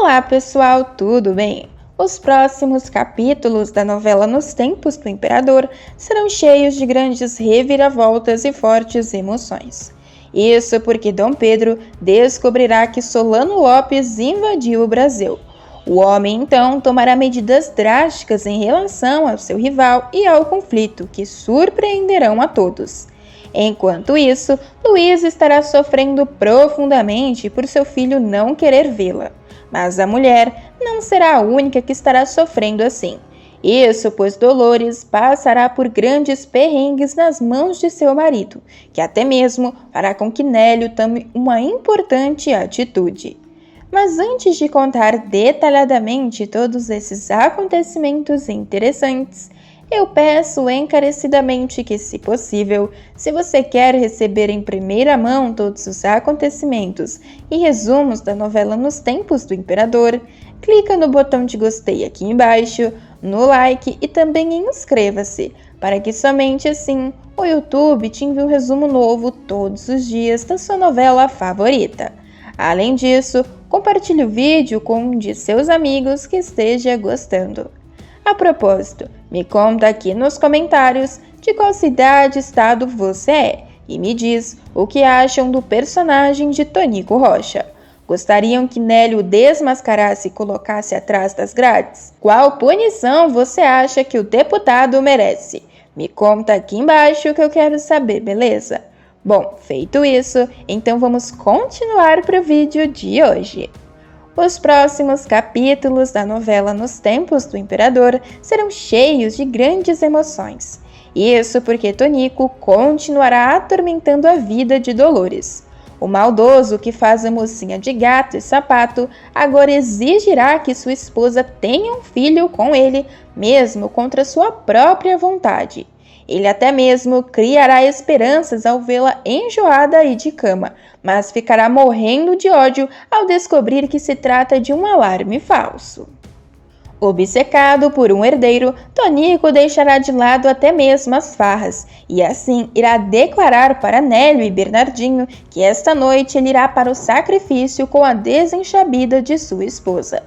Olá pessoal, tudo bem? Os próximos capítulos da novela Nos Tempos do Imperador serão cheios de grandes reviravoltas e fortes emoções. Isso porque Dom Pedro descobrirá que Solano Lopes invadiu o Brasil. O homem então tomará medidas drásticas em relação ao seu rival e ao conflito, que surpreenderão a todos. Enquanto isso, Luísa estará sofrendo profundamente por seu filho não querer vê-la. Mas a mulher não será a única que estará sofrendo assim. Isso pois Dolores passará por grandes perrengues nas mãos de seu marido, que até mesmo fará com que Nélio tome uma importante atitude. Mas antes de contar detalhadamente todos esses acontecimentos interessantes, eu peço encarecidamente que, se possível, se você quer receber em primeira mão todos os acontecimentos e resumos da novela Nos Tempos do Imperador, clica no botão de gostei aqui embaixo, no like e também em inscreva-se, para que somente assim o YouTube te envie um resumo novo todos os dias da sua novela favorita. Além disso, compartilhe o vídeo com um de seus amigos que esteja gostando. A propósito, me conta aqui nos comentários de qual cidade, estado você é e me diz o que acham do personagem de Tonico Rocha. Gostariam que Nélio desmascarasse e colocasse atrás das grades? Qual punição você acha que o deputado merece? Me conta aqui embaixo que eu quero saber, beleza? Bom, feito isso, então vamos continuar para o vídeo de hoje. Os próximos capítulos da novela Nos Tempos do Imperador serão cheios de grandes emoções. Isso porque Tonico continuará atormentando a vida de Dolores. O maldoso que faz a mocinha de gato e sapato agora exigirá que sua esposa tenha um filho com ele, mesmo contra sua própria vontade. Ele até mesmo criará esperanças ao vê-la enjoada e de cama, mas ficará morrendo de ódio ao descobrir que se trata de um alarme falso. Obcecado por um herdeiro, Tonico deixará de lado até mesmo as farras, e assim irá declarar para Nélio e Bernardinho que esta noite ele irá para o sacrifício com a desenxabida de sua esposa.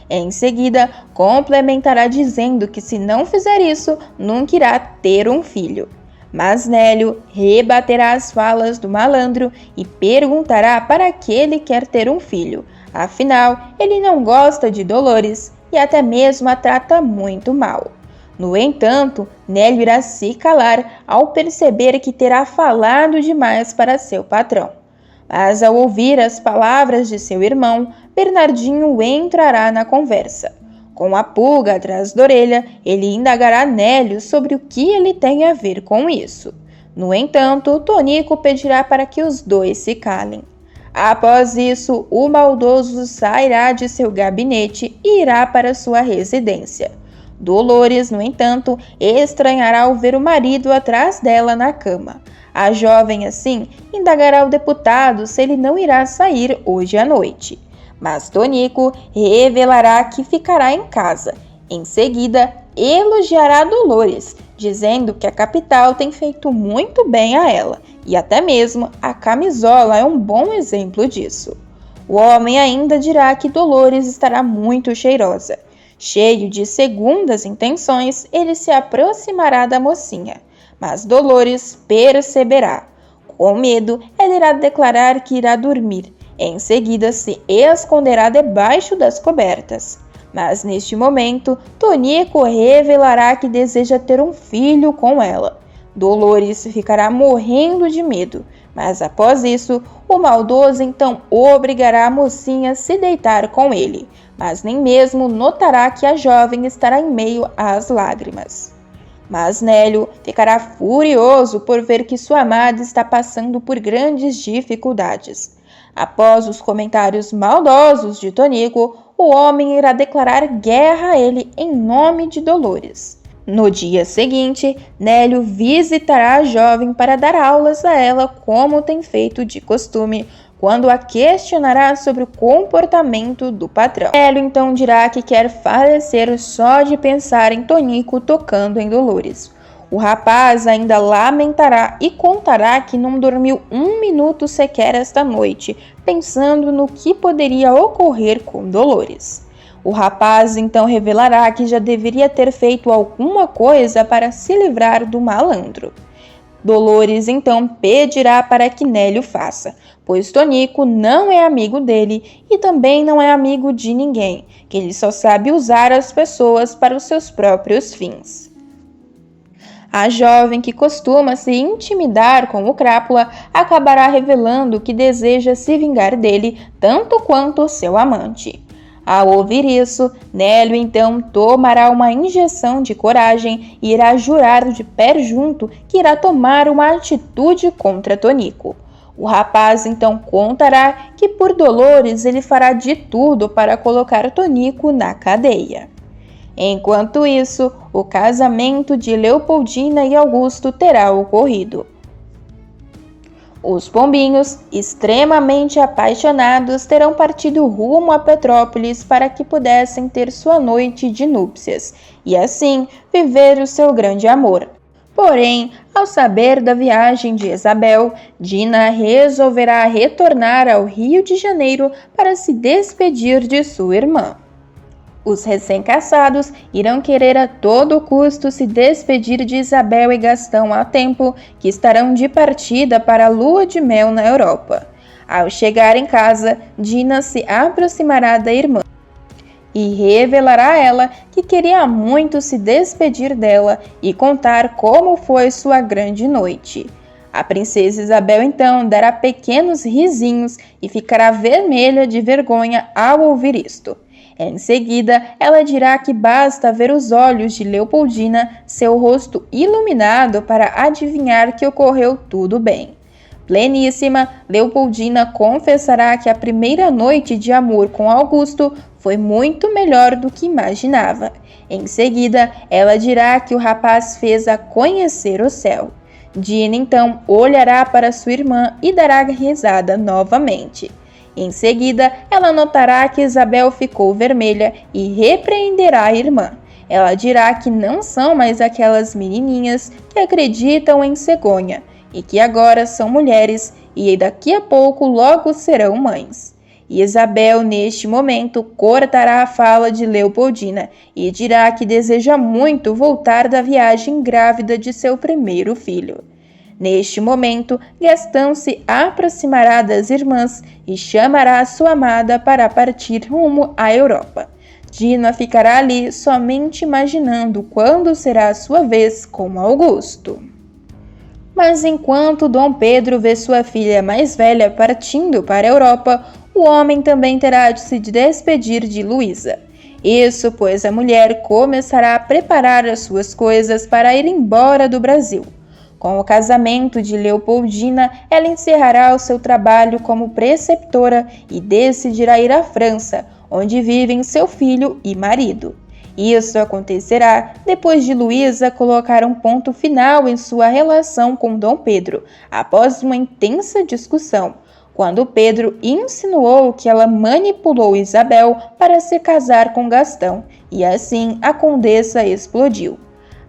Em seguida, complementará dizendo que se não fizer isso, nunca irá ter um filho. Mas Nélio rebaterá as falas do malandro e perguntará para que ele quer ter um filho. Afinal, ele não gosta de Dolores e até mesmo a trata muito mal. No entanto, Nélio irá se calar ao perceber que terá falado demais para seu patrão. Mas ao ouvir as palavras de seu irmão, Bernardinho entrará na conversa. Com a pulga atrás da orelha, ele indagará Nélio sobre o que ele tem a ver com isso. No entanto, Tonico pedirá para que os dois se calem. Após isso, o maldoso sairá de seu gabinete e irá para sua residência. Dolores, no entanto, estranhará ao ver o marido atrás dela na cama. A jovem, assim, indagará o deputado se ele não irá sair hoje à noite. Mas Tonico revelará que ficará em casa. Em seguida, elogiará Dolores, dizendo que a capital tem feito muito bem a ela, e até mesmo a camisola é um bom exemplo disso. O homem ainda dirá que Dolores estará muito cheirosa. Cheio de segundas intenções, ele se aproximará da mocinha. Mas Dolores perceberá. Com medo, ela irá declarar que irá dormir. Em seguida, se esconderá debaixo das cobertas. Mas neste momento, Tonico revelará que deseja ter um filho com ela. Dolores ficará morrendo de medo, mas após isso, o maldoso então obrigará a mocinha a se deitar com ele, mas nem mesmo notará que a jovem estará em meio às lágrimas. Mas Nélio ficará furioso por ver que sua amada está passando por grandes dificuldades. Após os comentários maldosos de Tonico, o homem irá declarar guerra a ele em nome de Dolores. No dia seguinte, Nélio visitará a jovem para dar aulas a ela como tem feito de costume, quando a questionará sobre o comportamento do patrão. Nélio então dirá que quer falecer só de pensar em Tonico tocando em Dolores. O rapaz ainda lamentará e contará que não dormiu um minuto sequer esta noite, pensando no que poderia ocorrer com Dolores. O rapaz então revelará que já deveria ter feito alguma coisa para se livrar do malandro. Dolores então pedirá para que Nélio faça, pois Tonico não é amigo dele e também não é amigo de ninguém, que ele só sabe usar as pessoas para os seus próprios fins. A jovem, que costuma se intimidar com o Crápula, acabará revelando que deseja se vingar dele tanto quanto seu amante. Ao ouvir isso, Nélio então tomará uma injeção de coragem e irá jurar de pé junto que irá tomar uma atitude contra Tonico. O rapaz então contará que por Dolores ele fará de tudo para colocar Tonico na cadeia. Enquanto isso, o casamento de Leopoldina e Augusto terá ocorrido. Os pombinhos, extremamente apaixonados, terão partido rumo a Petrópolis para que pudessem ter sua noite de núpcias e assim viver o seu grande amor. Porém, ao saber da viagem de Isabel, Dina resolverá retornar ao Rio de Janeiro para se despedir de sua irmã. Os recém-casados irão querer a todo custo se despedir de Isabel e Gastão a tempo que estarão de partida para a lua de mel na Europa. Ao chegar em casa, Dina se aproximará da irmã e revelará a ela que queria muito se despedir dela e contar como foi sua grande noite. A princesa Isabel então dará pequenos risinhos e ficará vermelha de vergonha ao ouvir isto. Em seguida, ela dirá que basta ver os olhos de Leopoldina, seu rosto iluminado, para adivinhar que ocorreu tudo bem. Pleníssima, Leopoldina confessará que a primeira noite de amor com Augusto foi muito melhor do que imaginava. Em seguida, ela dirá que o rapaz fez-a conhecer o céu. Dina então olhará para sua irmã e dará risada novamente. Em seguida, ela notará que Isabel ficou vermelha e repreenderá a irmã. Ela dirá que não são mais aquelas menininhas que acreditam em cegonha e que agora são mulheres e daqui a pouco logo serão mães. E Isabel, neste momento, cortará a fala de Leopoldina e dirá que deseja muito voltar da viagem grávida de seu primeiro filho. Neste momento, Gastão se aproximará das irmãs e chamará sua amada para partir rumo à Europa. Dina ficará ali somente imaginando quando será a sua vez com Augusto. Mas enquanto Dom Pedro vê sua filha mais velha partindo para a Europa, o homem também terá de se despedir de Luísa. Isso pois a mulher começará a preparar as suas coisas para ir embora do Brasil. Com o casamento de Leopoldina, ela encerrará o seu trabalho como preceptora e decidirá ir à França, onde vivem seu filho e marido. Isso acontecerá depois de Luísa colocar um ponto final em sua relação com Dom Pedro, após uma intensa discussão, quando Pedro insinuou que ela manipulou Isabel para se casar com Gastão, e assim a condessa explodiu.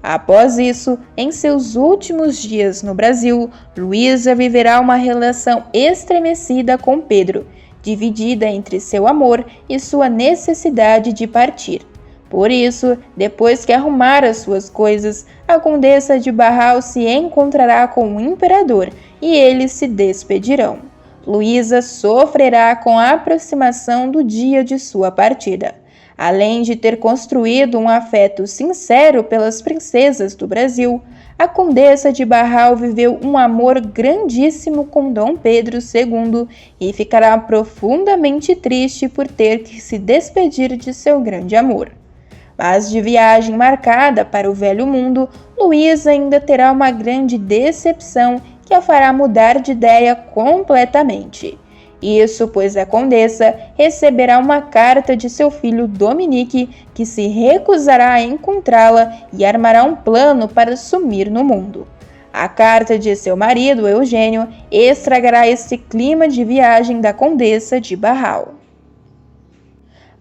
Após isso, em seus últimos dias no Brasil, Luísa viverá uma relação estremecida com Pedro, dividida entre seu amor e sua necessidade de partir. Por isso, depois que arrumar as suas coisas, a condessa de Barral se encontrará com o imperador e eles se despedirão. Luísa sofrerá com a aproximação do dia de sua partida. Além de ter construído um afeto sincero pelas princesas do Brasil, a condessa de Barral viveu um amor grandíssimo com Dom Pedro II e ficará profundamente triste por ter que se despedir de seu grande amor. Mas de viagem marcada para o velho mundo, Luísa ainda terá uma grande decepção que a fará mudar de ideia completamente. Isso pois a condessa receberá uma carta de seu filho Dominique, que se recusará a encontrá-la e armará um plano para sumir no mundo. A carta de seu marido, Eugênio, estragará esse clima de viagem da condessa de Barral.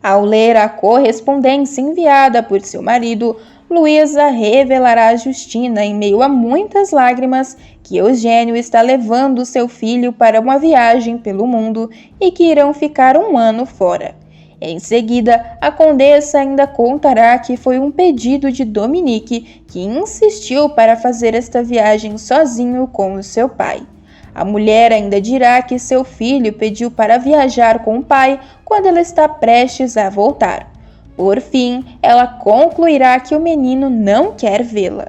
Ao ler a correspondência enviada por seu marido, Luísa revelará a Justina, em meio a muitas lágrimas, que Eugênio está levando seu filho para uma viagem pelo mundo e que irão ficar 1 ano fora. Em seguida, a condessa ainda contará que foi um pedido de Dominique que insistiu para fazer esta viagem sozinho com o seu pai. A mulher ainda dirá que seu filho pediu para viajar com o pai quando ela está prestes a voltar. Por fim, ela concluirá que o menino não quer vê-la.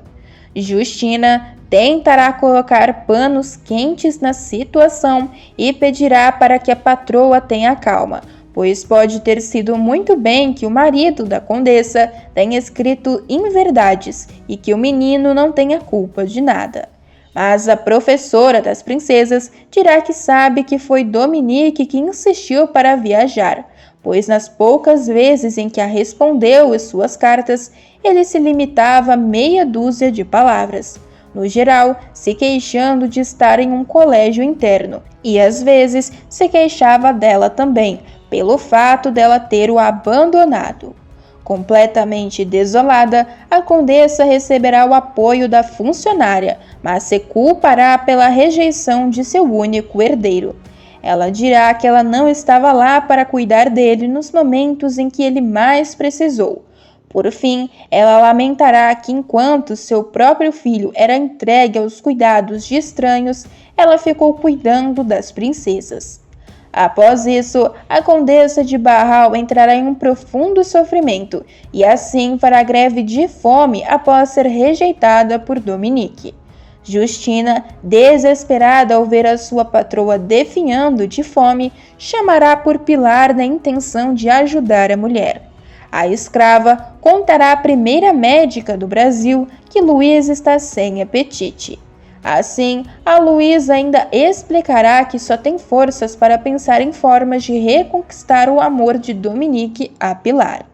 Justina tentará colocar panos quentes na situação e pedirá para que a patroa tenha calma, pois pode ter sido muito bem que o marido da condessa tenha escrito inverdades e que o menino não tenha culpa de nada. Mas a professora das princesas dirá que sabe que foi Dominique que insistiu para viajar, pois nas poucas vezes em que a respondeu em suas cartas, ele se limitava a meia dúzia de palavras, no geral se queixando de estar em um colégio interno, e às vezes se queixava dela também, pelo fato dela ter o abandonado. Completamente desolada, a condessa receberá o apoio da funcionária, mas se culpará pela rejeição de seu único herdeiro. Ela dirá que ela não estava lá para cuidar dele nos momentos em que ele mais precisou. Por fim, ela lamentará que enquanto seu próprio filho era entregue aos cuidados de estranhos, ela ficou cuidando das princesas. Após isso, a condessa de Barral entrará em um profundo sofrimento e assim fará greve de fome após ser rejeitada por Dominique. Justina, desesperada ao ver a sua patroa definhando de fome, chamará por Pilar na intenção de ajudar a mulher. A escrava contará à primeira médica do Brasil que Luísa está sem apetite. Assim, a Luísa ainda explicará que só tem forças para pensar em formas de reconquistar o amor de Dominique a Pilar.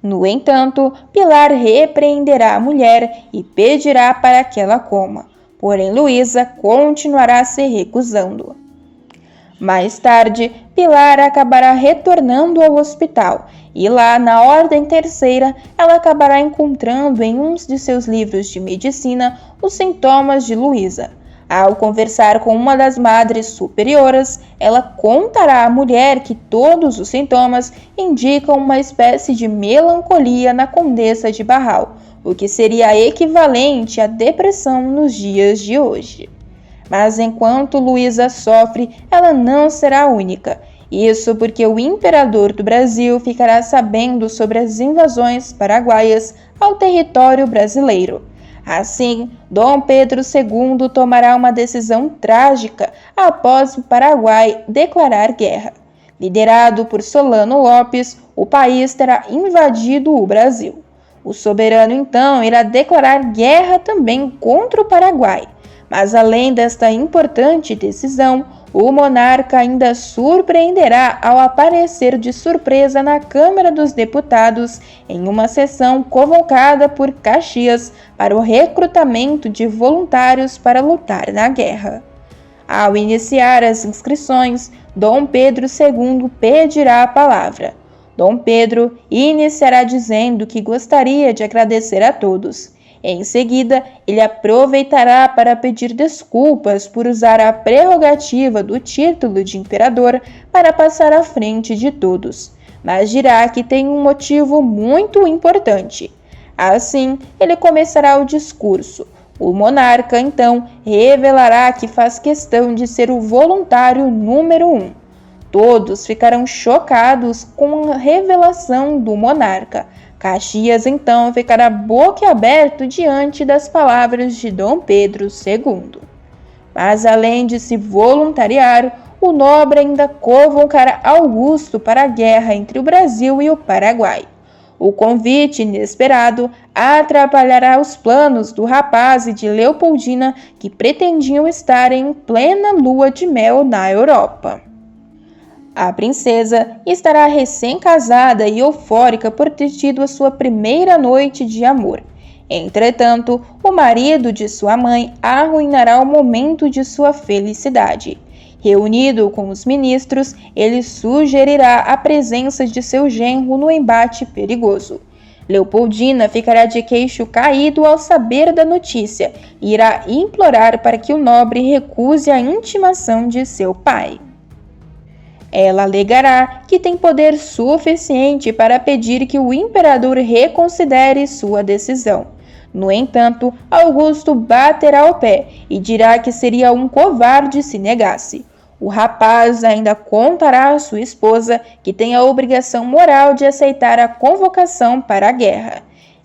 No entanto, Pilar repreenderá a mulher e pedirá para que ela coma, porém Luísa continuará se recusando. Mais tarde, Pilar acabará retornando ao hospital e lá, na Ordem Terceira, ela acabará encontrando em um de seus livros de medicina os sintomas de Luísa. Ao conversar com uma das madres superioras, ela contará à mulher que todos os sintomas indicam uma espécie de melancolia na condessa de Barral, o que seria equivalente à depressão nos dias de hoje. Mas enquanto Luísa sofre, ela não será a única. Isso porque o imperador do Brasil ficará sabendo sobre as invasões paraguaias ao território brasileiro. Assim, Dom Pedro II tomará uma decisão trágica após o Paraguai declarar guerra. Liderado por Solano Lopes, o país terá invadido o Brasil. O soberano então irá declarar guerra também contra o Paraguai. Mas além desta importante decisão, o monarca ainda surpreenderá ao aparecer de surpresa na Câmara dos Deputados em uma sessão convocada por Caxias para o recrutamento de voluntários para lutar na guerra. Ao iniciar as inscrições, Dom Pedro II pedirá a palavra. Dom Pedro iniciará dizendo que gostaria de agradecer a todos. Em seguida, ele aproveitará para pedir desculpas por usar a prerrogativa do título de imperador para passar à frente de todos, mas dirá que tem um motivo muito importante. Assim, ele começará o discurso. O monarca, então, revelará que faz questão de ser o voluntário número 1. Todos ficarão chocados com a revelação do monarca. Caxias, então, ficará boquiaberto diante das palavras de Dom Pedro II. Mas, além de se voluntariar, o nobre ainda convocará Augusto para a guerra entre o Brasil e o Paraguai. O convite inesperado atrapalhará os planos do rapaz e de Leopoldina, que pretendiam estar em plena lua de mel na Europa. A princesa estará recém-casada e eufórica por ter tido a sua primeira noite de amor. Entretanto, o marido de sua mãe arruinará o momento de sua felicidade. Reunido com os ministros, ele sugerirá a presença de seu genro no embate perigoso. Leopoldina ficará de queixo caído ao saber da notícia e irá implorar para que o nobre recuse a intimação de seu pai. Ela alegará que tem poder suficiente para pedir que o imperador reconsidere sua decisão. No entanto, Augusto baterá o pé e dirá que seria um covarde se negasse. O rapaz ainda contará à sua esposa que tem a obrigação moral de aceitar a convocação para a guerra.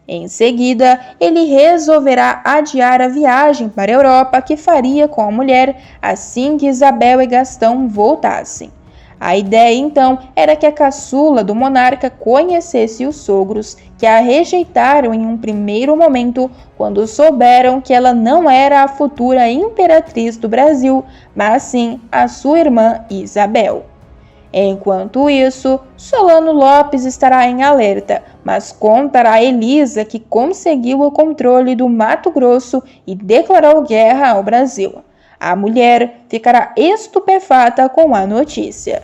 Em seguida, ele resolverá adiar a viagem para a Europa que faria com a mulher assim que Isabel e Gastão voltassem. A ideia, então, era que a caçula do monarca conhecesse os sogros, que a rejeitaram em um primeiro momento quando souberam que ela não era a futura imperatriz do Brasil, mas sim a sua irmã Isabel. Enquanto isso, Solano Lopes estará em alerta, mas contará a Elisa que conseguiu o controle do Mato Grosso e declarou guerra ao Brasil. A mulher ficará estupefata com a notícia.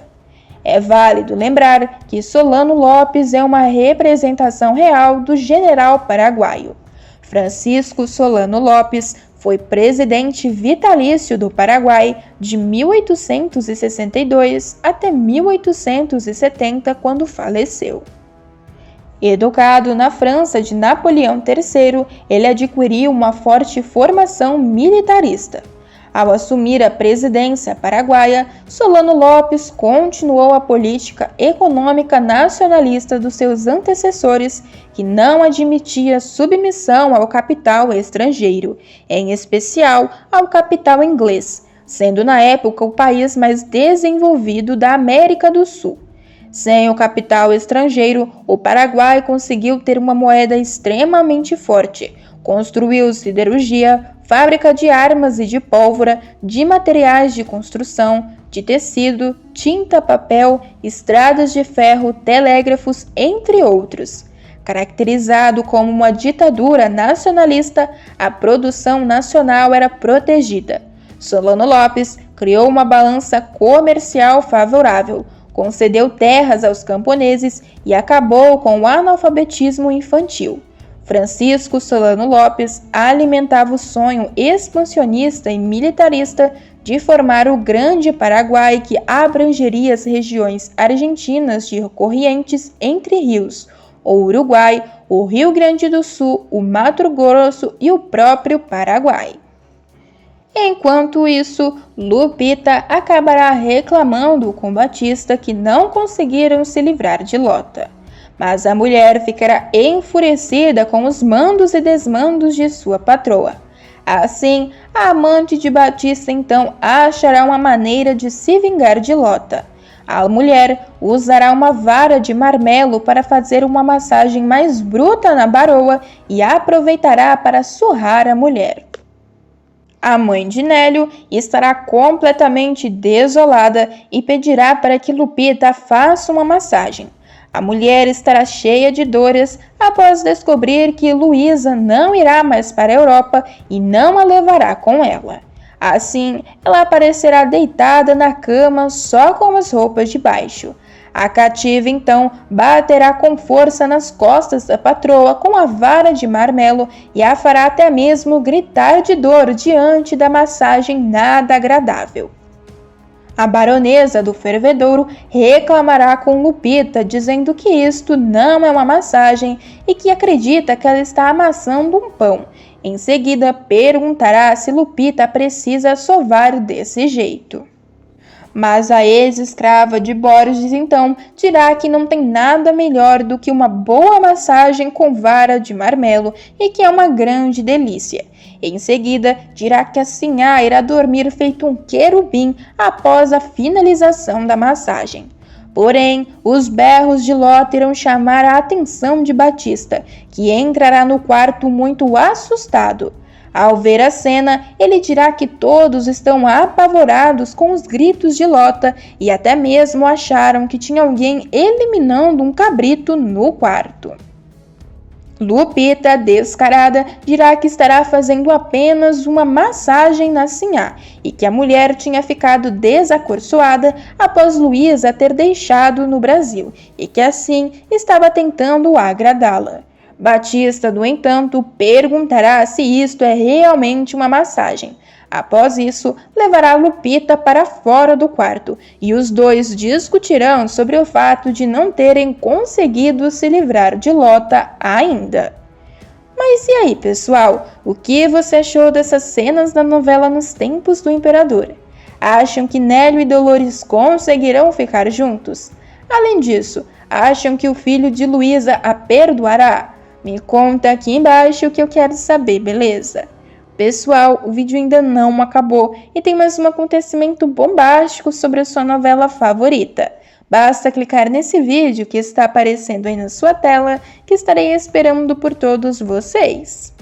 É válido lembrar que Solano Lopes é uma representação real do general paraguaio. Francisco Solano Lopes foi presidente vitalício do Paraguai de 1862 até 1870, quando faleceu. Educado na França de Napoleão III, ele adquiriu uma forte formação militarista. Ao assumir a presidência paraguaia, Solano Lopes continuou a política econômica nacionalista dos seus antecessores, que não admitia submissão ao capital estrangeiro, em especial ao capital inglês, sendo na época o país mais desenvolvido da América do Sul. Sem o capital estrangeiro, o Paraguai conseguiu ter uma moeda extremamente forte, construiu siderurgia, fábrica de armas e de pólvora, de materiais de construção, de tecido, tinta, papel, estradas de ferro, telégrafos, entre outros. Caracterizado como uma ditadura nacionalista, a produção nacional era protegida. Solano Lopes criou uma balança comercial favorável, concedeu terras aos camponeses e acabou com o analfabetismo infantil. Francisco Solano Lopes alimentava o sonho expansionista e militarista de formar o Grande Paraguai, que abrangeria as regiões argentinas de correntes entre rios, o Uruguai, o Rio Grande do Sul, o Mato Grosso e o próprio Paraguai. Enquanto isso, Lupita acabará reclamando com Batista que não conseguiram se livrar de Lota. Mas a mulher ficará enfurecida com os mandos e desmandos de sua patroa. Assim, a amante de Batista então achará uma maneira de se vingar de Lota. A mulher usará uma vara de marmelo para fazer uma massagem mais bruta na baroa e aproveitará para surrar a mulher. A mãe de Nélio estará completamente desolada e pedirá para que Lupita faça uma massagem. A mulher estará cheia de dores após descobrir que Luísa não irá mais para a Europa e não a levará com ela. Assim, ela aparecerá deitada na cama só com as roupas de baixo. A cativa, então, baterá com força nas costas da patroa com a vara de marmelo e a fará até mesmo gritar de dor diante da massagem nada agradável. A baronesa do Fervedouro reclamará com Lupita, dizendo que isto não é uma massagem e que acredita que ela está amassando um pão. Em seguida, perguntará se Lupita precisa sovar desse jeito. Mas a ex-escrava de Borges, então, dirá que não tem nada melhor do que uma boa massagem com vara de marmelo e que é uma grande delícia. Em seguida, dirá que a sinhá irá dormir feito um querubim após a finalização da massagem. Porém, os berros de Lota irão chamar a atenção de Batista, que entrará no quarto muito assustado. Ao ver a cena, ele dirá que todos estão apavorados com os gritos de Lota e até mesmo acharam que tinha alguém eliminando um cabrito no quarto. Lupita, descarada, dirá que estará fazendo apenas uma massagem na sinhá e que a mulher tinha ficado desacorçoada após Luísa ter deixado no Brasil e que assim estava tentando agradá-la. Batista, no entanto, perguntará se isto é realmente uma massagem. Após isso, levará Lupita para fora do quarto e os dois discutirão sobre o fato de não terem conseguido se livrar de Lota ainda. Mas e aí, pessoal? O que você achou dessas cenas da novela Nos Tempos do Imperador? Acham que Nélio e Dolores conseguirão ficar juntos? Além disso, acham que o filho de Luísa a perdoará? Me conta aqui embaixo que eu quero saber, beleza? Pessoal, o vídeo ainda não acabou e tem mais um acontecimento bombástico sobre a sua novela favorita. Basta clicar nesse vídeo que está aparecendo aí na sua tela que estarei esperando por todos vocês.